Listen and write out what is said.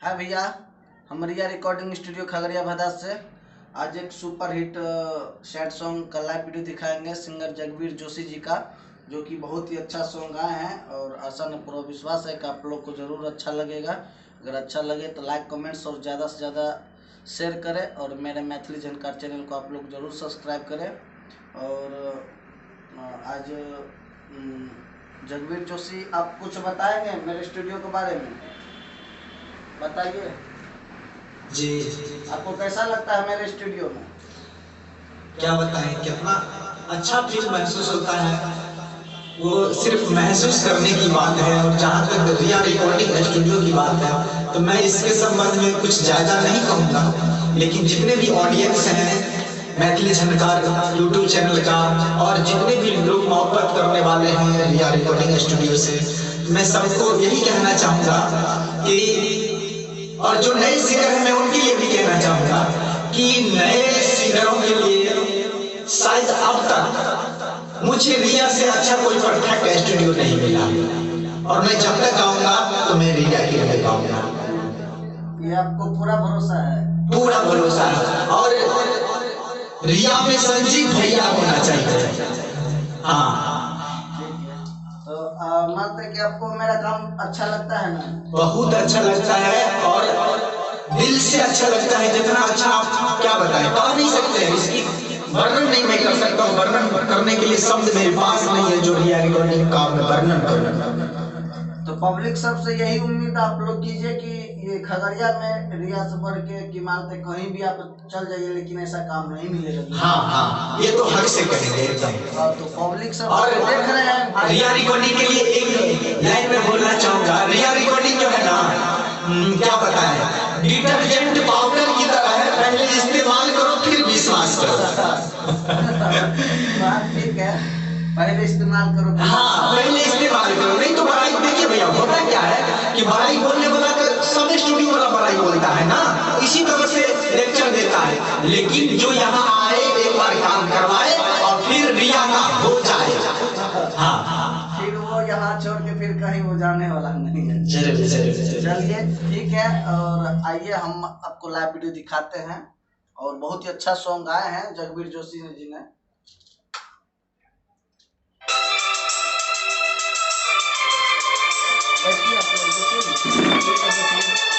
हाँ भैया, हम रिया रिकॉर्डिंग स्टूडियो खगड़िया भदास से आज एक सुपर हिट सैड सॉन्ग का लाइव वीडियो दिखाएंगे सिंगर जगबीर जोशी जी का, जो कि बहुत ही अच्छा सॉन्ग आए हैं और आशा न पूरा विश्वास है कि आप लोग को ज़रूर अच्छा लगेगा। अगर अच्छा लगे तो लाइक कमेंट्स और ज़्यादा से ज़्यादा शेयर करें और मेरे मैथिली झनकार चैनल को आप लोग ज़रूर सब्सक्राइब करें। और आज जगबीर जोशी आप कुछ बताएंगे मेरे स्टूडियो के बारे में, बताइए जी। आपको कैसा लगता है मेरे स्टूडियो में? क्या बताएं, कितना अच्छा फील महसूस होता है, वो सिर्फ महसूस करने की बात है। और जहाँ तक रिया रिकॉर्डिंग स्टूडियो की बात है तो मैं इसके संबंध में कुछ ज़्यादा नहीं कहूँगा, लेकिन जितने भी ऑडियंस हैं मैथिली झनकार यूट्यूब चैनल का और जितने भी लोग मोहब्बत करने वाले हैं रिया रिकॉर्डिंग स्टूडियो से, मैं सबको यही कहना चाहूँगा कि और जो नए सिंगर हैं मैं उनके लिए भी कहना चाहूँगा कि नए सिंगरों के लिए शायद अब तक मुझे रिया से अच्छा कोई परफेक्ट स्टूडियो नहीं मिला, और मैं जब तक आऊँगा तो मैं रिया के लिए गाऊंगा। ये आपको पूरा भरोसा है? पूरा भरोसा है। और रिया में संजीव भैया होना चाहिए। हाँ, तो मानते हैं कि आपको मेरा काम अच्छा लगता है ना? बहुत अच्छा लगता है और दिल से अच्छा लगता है। जितना अच्छा आप क्या बताएं, कह नहीं सकते हैं, इसकी वर्णन नहीं मैं कर सकता हूँ। वर्णन करने के लिए शब्द मेरे पास नहीं है जो रिया रिकॉर्डिंग का वर्णन करूँ। तो पब्लिक सबसे यही उम्मीद आप लोग कीजिए कि ये खगड़िया में रिया से बढ़ के कि मानते कहीं भी आप चल जाइए, लेकिन ऐसा काम नहीं मिलेगा। हाँ हाँ, ये तो हक से कहेंगे एकदम। तो पब्लिक सब और देख रहे हैं रिया रिकॉर्डिंग के लिए एक लाइन में बोलना चाहूंगा। रिया रिकॉर्डिंग जो है ना, क्या बताएं, डिटर्जेंट पाउडर की तरह है, पहले इस्तेमाल करो फिर विश्वास करो। ठीक है, पहले इस्तेमाल करो। हाँ, पहले इस्तेमाल करो, नहीं तो बड़ाई। देखिए भैया, होता क्या है कि बड़ाई बोलने वाला तो सब स्टूडियो वाला बड़ाई बोलता है ना, इसी तरह से लेक्चर देता है, लेकिन जो यहाँ आए एक बार काम करवाए और फिर रिया का हो जाए, हाँ, फिर वो यहाँ छोड़ के फिर कहीं वो जाने वाला नहीं है। जरूर। चलिए ठीक है, और आइए हम आपको लाइव वीडियो दिखाते हैं। और बहुत ही अच्छा सॉन्ग आए हैं जगबीर जोशी जी ने। बैठिए आप लोग, देखिए